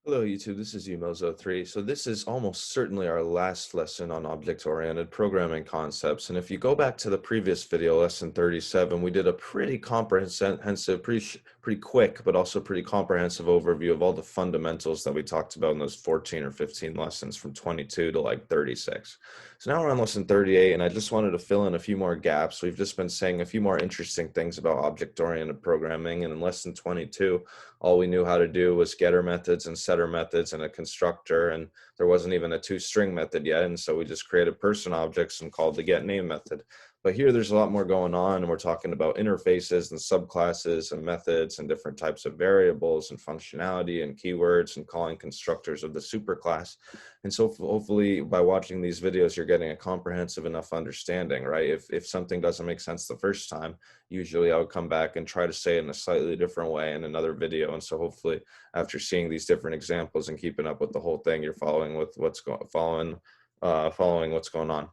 Hello YouTube, this is Umozo3. So this is almost certainly our last lesson on object-oriented programming concepts. And if you go back to the previous video, lesson 37, we did a pretty comprehensive, pretty quick, but also pretty comprehensive overview of all the fundamentals that we talked about in those 14 or 15 lessons from 22 to like 36. So now we're on lesson 38, and I just wanted to fill in a few more gaps. We've just been saying a few more interesting things about object-oriented programming, and in lesson 22, all we knew how to do was getter methods and setter methods and a constructor, and there wasn't even a toString method yet, and so we just created person objects and called the getName method. But here there's a lot more going on, and we're talking about interfaces and subclasses and methods and different types of variables and functionality and keywords and calling constructors of the superclass. And so hopefully by watching these videos, you're getting a comprehensive enough understanding, right? If something doesn't make sense the first time, usually I would come back and try to say it in a slightly different way in another video. And so hopefully after seeing these different examples and keeping up with the whole thing, you're following what's going on.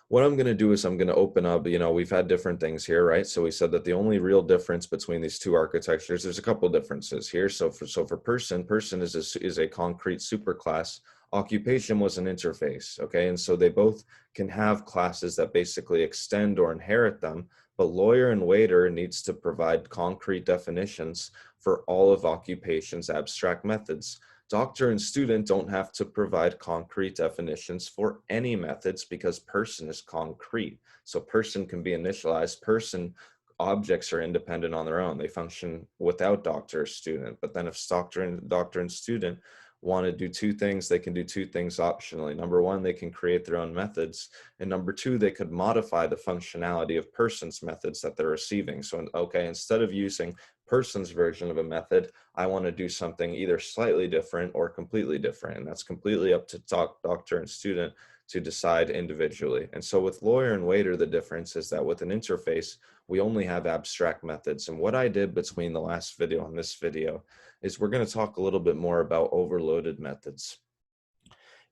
What I'm going to do is I'm going to open up, we've had different things here, right? So we said that the only real difference between these two architectures, there's a couple differences here. So for person is a concrete superclass. Occupation was an interface, okay? And so they both can have classes that basically extend or inherit them, but lawyer and waiter needs to provide concrete definitions for all of occupation's abstract methods. Doctor and student don't have to provide concrete definitions for any methods because person is concrete. So person can be initialized. Person objects are independent on their own. They function without doctor or student. But then if doctor and student want to do two things, they can do two things optionally. Number one, they can create their own methods. And number two, they could modify the functionality of person's methods that they're receiving. So, okay, instead of using person's version of a method, I want to do something either slightly different or completely different. And that's completely up to doctor and student to decide individually. And so with lawyer and waiter, the difference is that with an interface, we only have abstract methods. And what I did between the last video and this video is we're going to talk a little bit more about overloaded methods.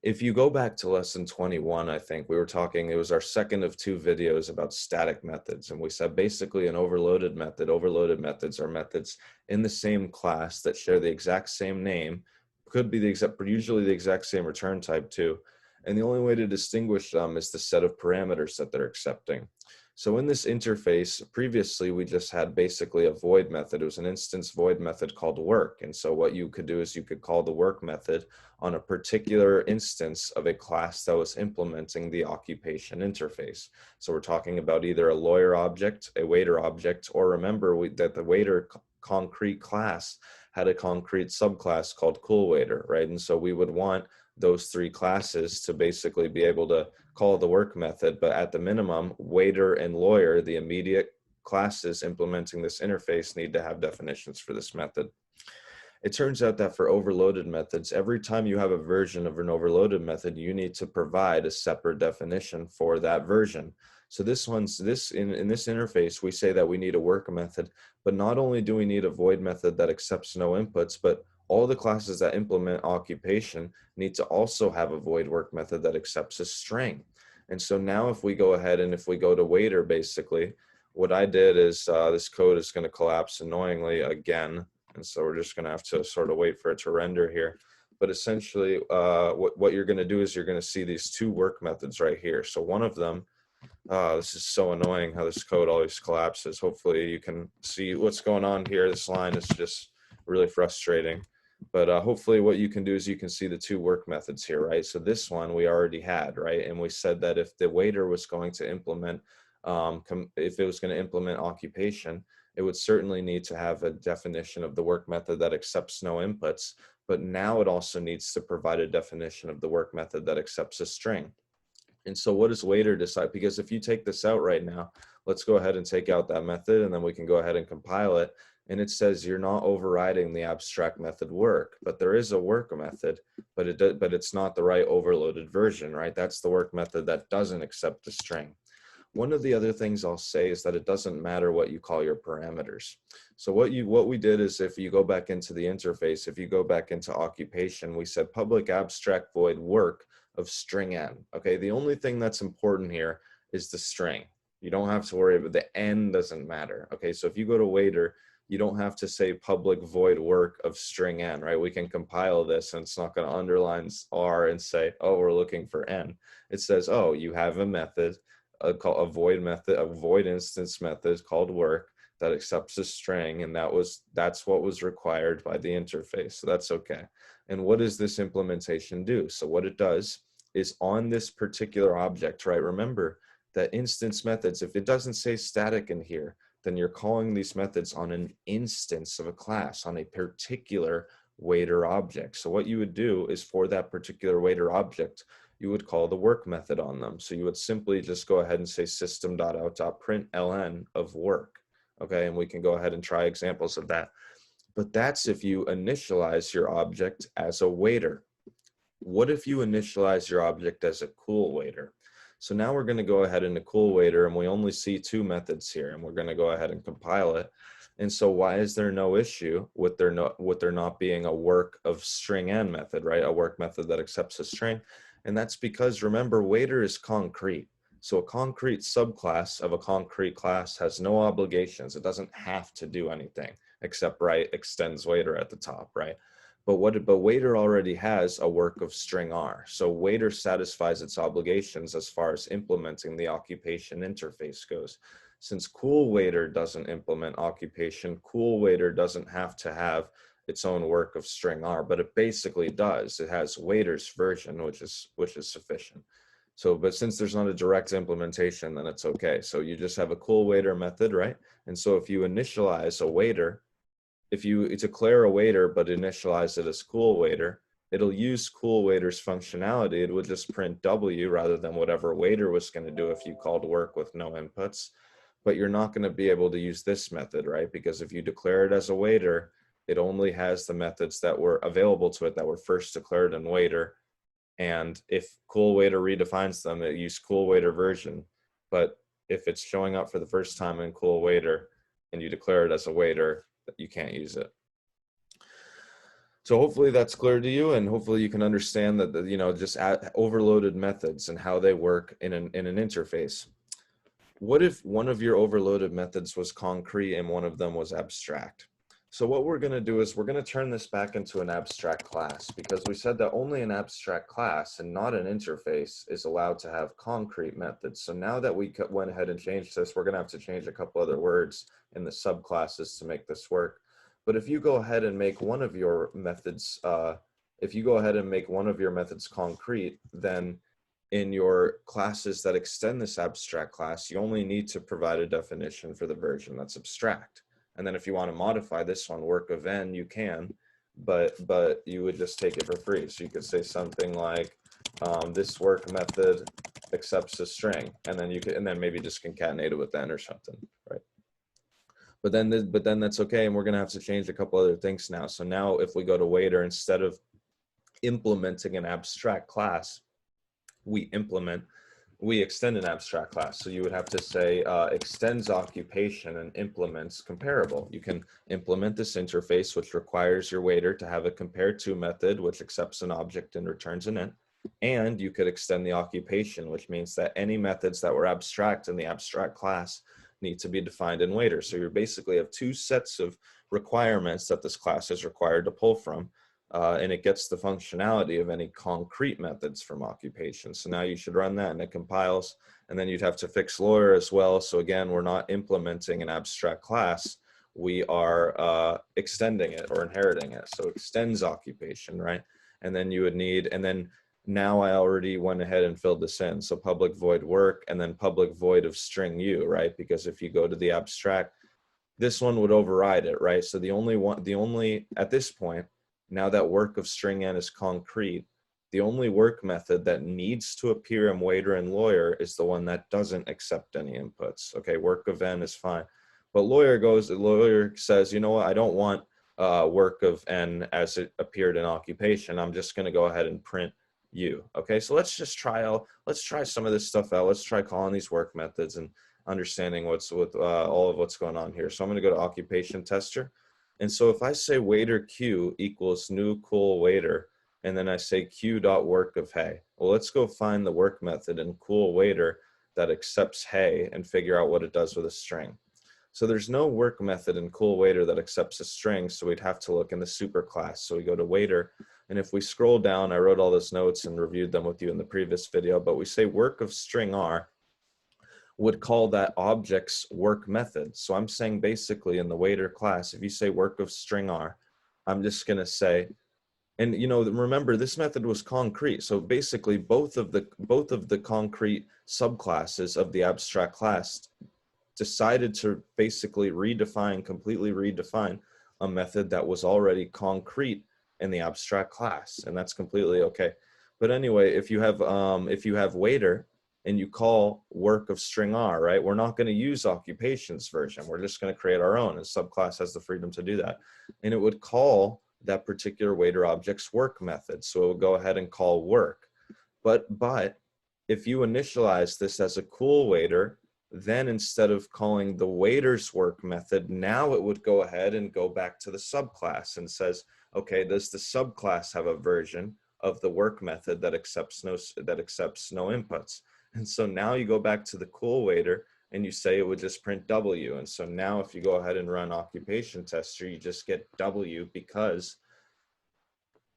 If you go back to lesson 21, I think we were talking, it was our second of two videos about static methods. And we said basically an overloaded methods are methods in the same class that share the exact same name, could be usually the exact same return type too. And the only way to distinguish them is the set of parameters that they're accepting. So in this interface, previously we just had basically a void method. It was an instance void method called work. And so what you could do is you could call the work method on a particular instance of a class that was implementing the occupation interface. So we're talking about either a lawyer object, a waiter object, or remember that the waiter concrete class had a concrete subclass called coolWaiter, right? And so we would want those three classes to basically be able to call the work method, but at the minimum, waiter and lawyer, the immediate classes implementing this interface, need to have definitions for this method. It turns out that for overloaded methods, every time you have a version of an overloaded method, you need to provide a separate definition for that version. So in this interface, we say that we need a work method, but not only do we need a void method that accepts no inputs, but all the classes that implement occupation need to also have a void work method that accepts a string. And so now if we go ahead and if we go to waiter, basically, what I did is this code is going to collapse annoyingly again. And so we're just going to have to sort of wait for it to render here. But essentially, what you're going to do is you're going to see these two work methods right here. So one of them, this is so annoying how this code always collapses. Hopefully you can see what's going on here. This line is just really frustrating. But hopefully what you can do is you can see the two work methods here, right? So this one we already had, right? And we said that if the waiter was going to implement, if it was going to implement occupation, it would certainly need to have a definition of the work method that accepts no inputs. But now it also needs to provide a definition of the work method that accepts a string. And so what does waiter decide? Because if you take this out right now, let's go ahead and take out that method, and then we can go ahead and compile it. And it says you're not overriding the abstract method work, but there is a work method, but it's not the right overloaded version, right? That's the work method that doesn't accept the string. One of the other things I'll say is that it doesn't matter what you call your parameters. So what we did is, if you go back into the interface, if you go back into occupation, we said public abstract void work of string n. Okay, the only thing that's important here is the string. You don't have to worry about the n, doesn't matter. Okay, so if you go to waiter, you don't have to say public void work of string n, right? We can compile this and it's not going to underline R and say, oh, we're looking for n. It says, oh, you have a method, a void instance method called work that accepts a string, and that's what was required by the interface. So that's okay. And what does this implementation do? So what it does is on this particular object, right? Remember that instance methods, if it doesn't say static in here, then you're calling these methods on an instance of a class, on a particular waiter object. So what you would do is for that particular waiter object, you would call the work method on them. So you would simply just go ahead and say system.out.println of work. Okay, and we can go ahead and try examples of that. But that's if you initialize your object as a waiter. What if you initialize your object as a cool waiter? So now we're going to go ahead into cool waiter, and we only see two methods here, and we're going to go ahead and compile it. And so why is there no issue with there not being a work of string n method, right? A work method that accepts a string. And that's because, remember, waiter is concrete. So a concrete subclass of a concrete class has no obligations. It doesn't have to do anything except write extends waiter at the top, right? But waiter already has a work of string R. So waiter satisfies its obligations as far as implementing the occupation interface goes. Since cool waiter doesn't implement occupation, cool waiter doesn't have to have its own work of string R, but it basically does. It has waiter's version, which is sufficient. So, but since there's not a direct implementation, then it's okay. So you just have a cool waiter method, right? And so if you initialize a waiter, if you declare a waiter but initialize it as cool waiter, it'll use cool waiter's functionality. It would just print W rather than whatever waiter was going to do if you called work with no inputs. But you're not going to be able to use this method, right? Because if you declare it as a waiter, it only has the methods that were available to it that were first declared in waiter. And if cool waiter redefines them, it use cool waiter version. But if it's showing up for the first time in cool waiter and you declare it as a waiter, you can't use it. So hopefully that's clear to you, and hopefully you can understand that just overloaded methods and how they work in an interface. What if one of your overloaded methods was concrete and one of them was abstract? So what we're going to do is we're going to turn this back into an abstract class, because we said that only an abstract class and not an interface is allowed to have concrete methods. So now that we went ahead and changed this, we're going to have to change a couple other words in the subclasses to make this work. But if you go ahead and make one of your methods, concrete, then in your classes that extend this abstract class, you only need to provide a definition for the version that's abstract. And then if you want to modify this one, work of n, you can, but you would just take it for free. So you could say something like this work method accepts a string, and then maybe just concatenate it with n or something, right? But then that's okay, and we're going to have to change a couple other things now. So now if we go to waiter, instead of implementing an abstract class, we extend an abstract class. So you would have to say extends occupation and implements comparable. You can implement this interface, which requires your waiter to have a compare to method, which accepts an object and returns an int. And you could extend the occupation, which means that any methods that were abstract in the abstract class need to be defined in waiter. So you basically have two sets of requirements that this class is required to pull from. And it gets the functionality of any concrete methods from occupation. So now you should run that and it compiles, and then you'd have to fix lawyer as well. So again, we're not implementing an abstract class, we are extending it or inheriting it. So extends occupation, right? And then you would need, and then now I already went ahead and filled this in. So public void work and then public void of string u, right? Because if you go to the abstract, this one would override it, right? So at this point, now that work of string n is concrete, the only work method that needs to appear in waiter and lawyer is the one that doesn't accept any inputs. Okay, work of n is fine. But lawyer says, you know what, I don't want work of n as it appeared in occupation. I'm just going to go ahead and print u. Okay, so let's try some of this stuff out. Let's try calling these work methods and understanding all of what's going on here. So I'm going to go to occupation tester. And so if I say waiter q equals new cool waiter, and then I say q dot work of hey, well, let's go find the work method in cool waiter that accepts hey and figure out what it does with a string. So there's no work method in CoolWaiter that accepts a string, so we'd have to look in the superclass. So we go to waiter, and if we scroll down, I wrote all those notes and reviewed them with you in the previous video, but we say work of string R would call that object's work method. So I'm saying basically in the waiter class, if you say work of string R, I'm just gonna say, and you know, remember this method was concrete. So basically both of the concrete subclasses of the abstract class decided to basically completely redefine a method that was already concrete in the abstract class, and that's completely okay. But anyway, if you have waiter and you call work of string R, right? We're not going to use occupations version. We're just going to create our own, and subclass has the freedom to do that. And it would call that particular waiter object's work method. So it would go ahead and call work. But if you initialize this as a CoolWaiter, then instead of calling the waiter's work method, now it would go ahead and go back to the subclass and says, okay, does the subclass have a version of the work method that accepts no inputs? And so now you go back to the CoolWaiter and you say it would just print W. And so now if you go ahead and run occupation tester, you just get W because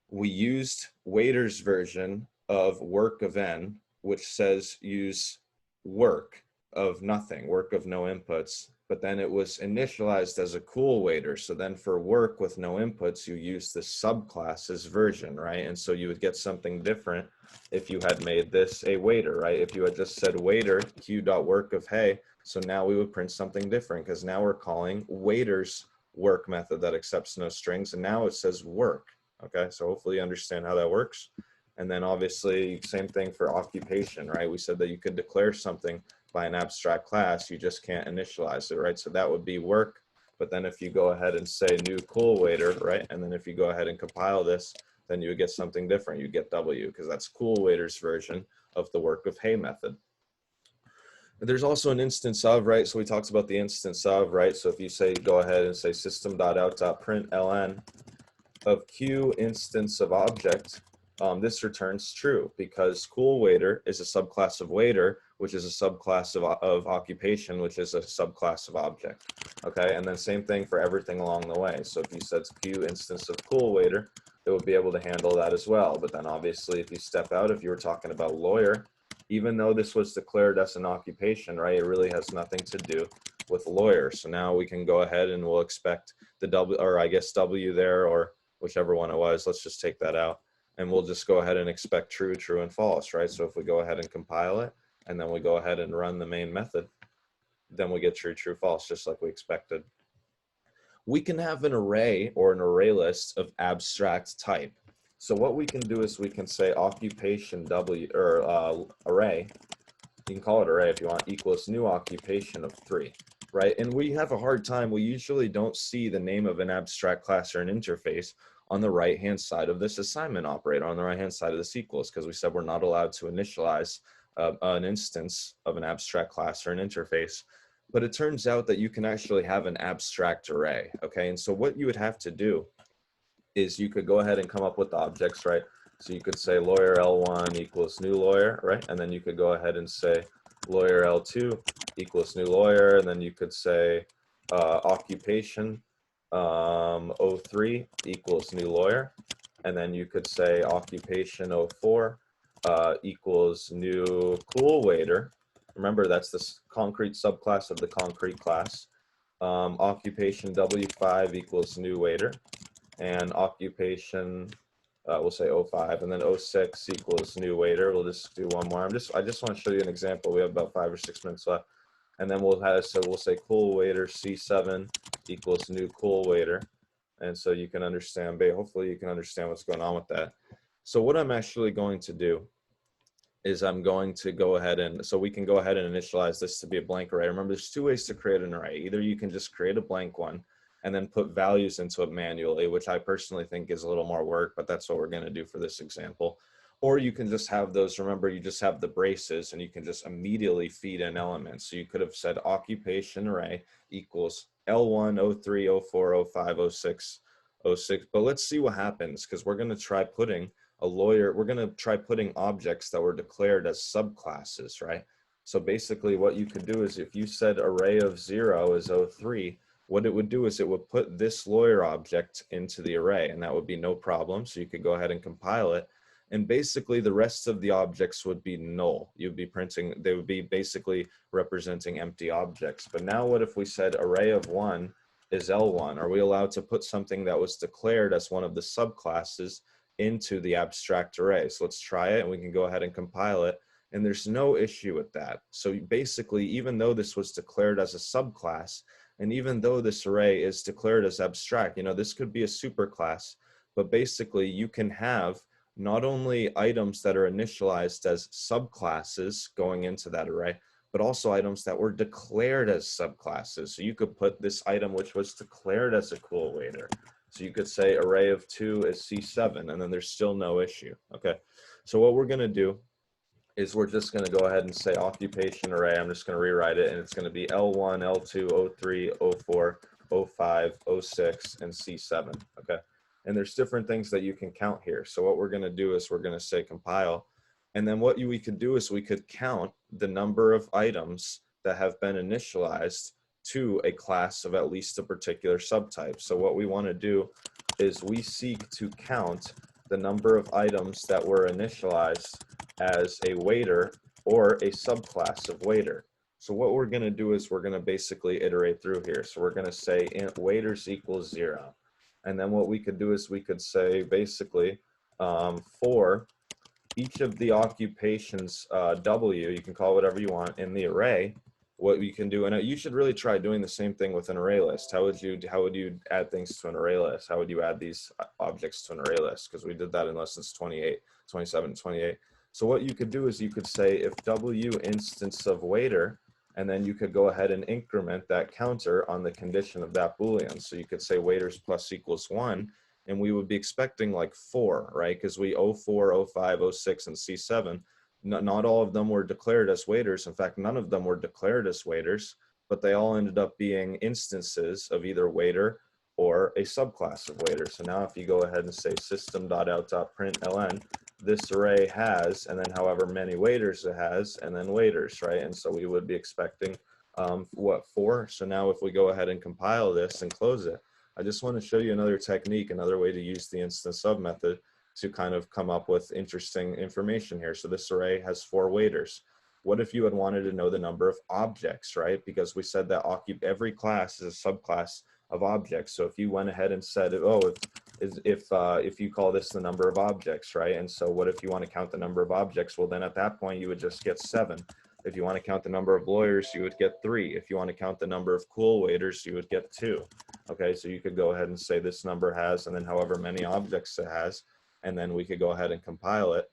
we used waiter's version of work of N, which says use work of nothing, work of no inputs, but then it was initialized as a CoolWaiter. So then for work with no inputs, you use the subclass's version, right? And so you would get something different if you had made this a waiter, right? If you had just said waiter q.work of hey, so now we would print something different because now we're calling waiter's work method that accepts no strings, and now it says work. Okay, so hopefully you understand how that works. And then obviously same thing for occupation, right? We said that you could declare something by an abstract class, you just can't initialize it, right? So that would be work. But then if you go ahead and say new CoolWaiter, right? And then if you go ahead and compile this, then you would get something different. You get W because that's CoolWaiter's version of the work of hey method. There's also an instance of, right? So we talked about the instance of, right? So if you say, go ahead and say system.out.println of q instance of object, this returns true because CoolWaiter is a subclass of waiter, which is a subclass of occupation, which is a subclass of object. Okay, and then same thing for everything along the way. So if you said q instance of CoolWaiter, it would be able to handle that as well. But then obviously if you step out, if you were talking about lawyer, even though this was declared as an occupation, right, it really has nothing to do with lawyer. So now we can go ahead and we'll expect the W, or I guess W there, or whichever one it was. Let's just take that out. And we'll just go ahead and expect true, true, and false, right? So if we go ahead and compile it, and then we go ahead and run the main method, then we get true, true, false, just like we expected. We can have an array or an array list of abstract type. So what we can do is we can say occupation W, or array, you can call it array if you want, equals new occupation of 3, right? And we have a hard time, we usually don't see the name of an abstract class or an interface on the right-hand side of this assignment operator, on the right-hand side of this equals, because we said we're not allowed to initialize an instance of an abstract class or an interface. But it turns out that you can actually have an abstract array, okay? And so what you would have to do is you could go ahead and come up with the objects, right? So you could say lawyer L1 equals new lawyer, right? And then you could go ahead and say lawyer L2 equals new lawyer, and then you could say occupation O3 equals new lawyer, and then you could say occupation O4 equals new CoolWaiter. Remember, that's this concrete subclass of the concrete class. Occupation W5 equals new waiter, and occupation we'll say O5, and then O6 equals new waiter. We'll just do one more. I just want to show you an example. We have about 5 or 6 minutes left. And then we'll say CoolWaiter C7 equals new CoolWaiter. And so you can understand, hopefully you can understand what's going on with that. So what I'm actually going to do is I'm going to go ahead and, so we can go ahead and initialize this to be a blank array. Remember, there's 2 ways to create an array. Either you can just create a blank one and then put values into it manually, which I personally think is a little more work, but that's what we're going to do for this example. Or you can just have those, remember, you just have the braces and you can just immediately feed in elements. So you could have said occupation array equals L1, O3, O4, O5, O6, O6. But let's see what happens, because we're going to try putting a lawyer, we're going to try putting objects that were declared as subclasses, right? So basically what you could do is if you said array of 0 is 03, what it would do is it would put this lawyer object into the array, and that would be no problem. So you could go ahead and compile it. And basically the rest of the objects would be null. You'd be printing, they would be basically representing empty objects. But now what if we said array of 1 is L1? Are we allowed to put something that was declared as one of the subclasses into the abstract array? So let's try it, and we can go ahead and compile it. And there's no issue with that. So basically, even though this was declared as a subclass, and even though this array is declared as abstract, this could be a superclass, but basically you can have not only items that are initialized as subclasses going into that array, but also items that were declared as subclasses. So you could put this item which was declared as a cool waiter. So you could say array of 2 is C7, and then there's still no issue. Okay, so what we're going to do is we're just going to go ahead and say occupation array. I'm just going to rewrite it, and it's going to be L1, L2, 03, 04, 05, 06, and C7. Okay, and there's different things that you can count here. So what we're going to do is we're going to say compile, and then what we could do is we could count the number of items that have been initialized to a class of at least a particular subtype. So what we want to do is we seek to count the number of items that were initialized as a waiter or a subclass of waiter. So what we're going to do is we're going to basically iterate through here. So we're going to say int waiters equals 0. And then what we could do is we could say basically for each of the occupations W, you can call it whatever you want, in the array, what you can do, and you should really try doing the same thing with an array list. How would you add things to an array list? How would you add these objects to an array list? Because we did that in lessons 28, 27, and 28. So what you could do is you could say if W instance of waiter, and then you could go ahead and increment that counter on the condition of that Boolean. So you could say waiters plus equals 1, and we would be expecting like 4, right? Because we 04, 05, 06, and C7, not all of them were declared as waiters. In fact, none of them were declared as waiters, but they all ended up being instances of either waiter or a subclass of waiter. So now if you go ahead and say system.out.println, this array has, and then however many waiters it has, and then waiters, right? And so we would be expecting, what, 4? So now if we go ahead and compile this and close it, I just want to show you another technique, another way to use the instanceof method to kind of come up with interesting information here. So this array has 4 waiters. What if you had wanted to know the number of objects, right? Because we said that every class is a subclass of objects. So if you went ahead and said, oh, if you call this the number of objects, right? And so what if you want to count the number of objects? Well, then at that point you would just get 7. If you want to count the number of lawyers, you would get 3. If you want to count the number of cool waiters, you would get 2. Okay, so you could go ahead and say this number has, and then however many objects it has, and then we could go ahead and compile it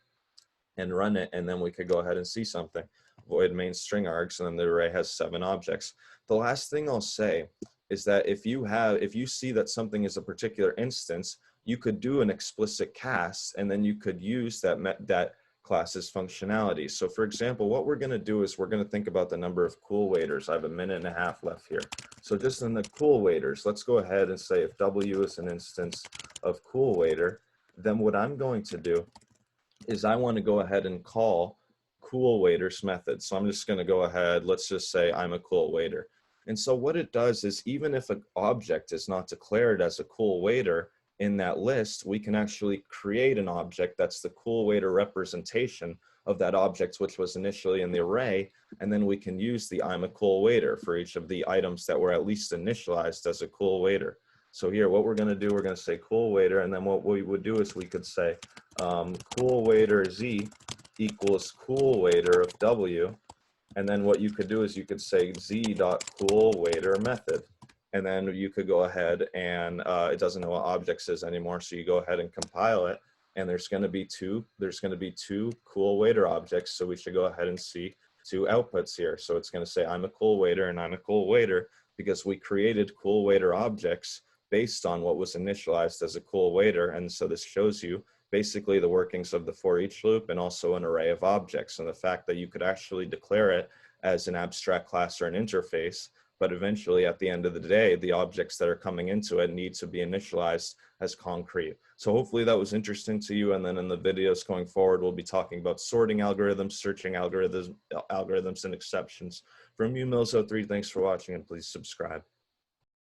and run it, and then we could go ahead and see something. Void main string args, and then the array has 7 objects. The last thing I'll say is that if you see that something is a particular instance, you could do an explicit cast, and then you could use that class's functionality. So for example, what we're going to do is we're going to think about the number of cool waiters. I have 1.5 minutes left here. So just in the cool waiters, let's go ahead and say if W is an instance of cool waiter, then what I'm going to do is I want to go ahead and call cool waiters method. So I'm just going to go ahead, let's just say I'm a cool waiter. And so what it does is even if an object is not declared as a cool waiter in that list, we can actually create an object that's the cool waiter representation of that object which was initially in the array, and then we can use the I'm a cool waiter for each of the items that were at least initialized as a cool waiter. So here what we're going to do, we're going to say cool waiter, and then what we would do is we could say cool waiter Z equals cool waiter of W, and then what you could do is you could say z.coolWaiter method, and then you could go ahead and it doesn't know what objects is anymore, so you go ahead and compile it, and there's going to be two cool waiter objects, so we should go ahead and see 2 outputs here. So it's going to say I'm a cool waiter and I'm a cool waiter because we created cool waiter objects based on what was initialized as a cool waiter, and so this shows you basically the workings of the for each loop and also an array of objects, and the fact that you could actually declare it as an abstract class or an interface but eventually at the end of the day, the objects that are coming into it need to be initialized as concrete. So hopefully that was interesting to you. And then in the videos going forward, we'll be talking about sorting algorithms, searching algorithms, and exceptions. From you, Mills03, thanks for watching, and please subscribe.